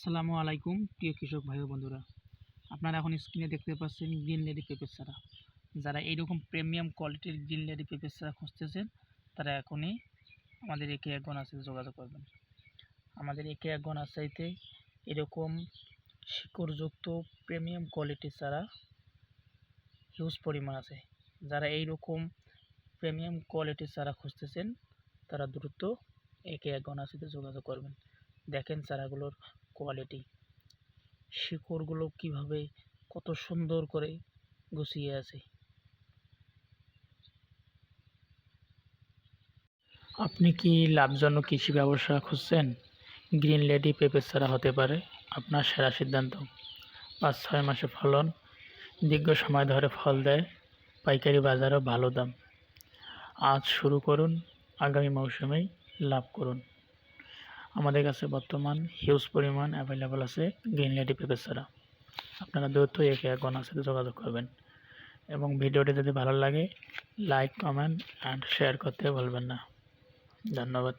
আসসালামু আলাইকুম প্রিয় কৃষক ভাই ও বন্ধুরা, আপনারা এখন স্ক্রিনে দেখতে পাচ্ছেন গ্রিন লেডি পেঁপের চারা। যারা এইরকম প্রিমিয়াম কোয়ালিটির গ্রিন লেডি পেঁপের চারা খুঁজতেছেন তারা এখনই আমাদের একে এক নার্সারিতে যোগাযোগ করবেন। আমাদের একে এক নার্সারিতে এরকম শিকড়যুক্ত প্রিমিয়াম কোয়ালিটির চারা হিউজ পরিমাণ আছে। যারা এইরকম প্রিমিয়াম কোয়ালিটির চারা খুঁজতেছেন তারা দ্রুত একে এক নার্সারিতে যোগাযোগ করবেন। দেখেন চারাগুলোর কোয়ালিটি, শিকড়গুলো কিভাবে কত সুন্দর করে গুছিয়ে আছে। আপনি কি লাভজনক কৃষি ব্যবসা খুঁজছেন? গ্রিন লেডি পেঁপের চারা হতে পারে আপনার সেরা সিদ্ধান্ত। ৫-৬ মাসে ফলন, দীর্ঘ সময় ধরে ফল দেয়, পাইকারি বাজারও ভালো দাম। আজ শুরু করুন, আগামী মৌসুমেই লাভ করুন। আমাদের কাছে বর্তমান হিউজ পরিমাণ অ্যাভেলেবল আছে গ্রিন লেডি পেঁপের চারা। আপনারা দ্রুত একে এক সাথে যোগাযোগ করবেন এবং ভিডিওটি যদি ভালো লাগে লাইক, কমেন্ট অ্যান্ড শেয়ার করতে ভুলবেন না। ধন্যবাদ।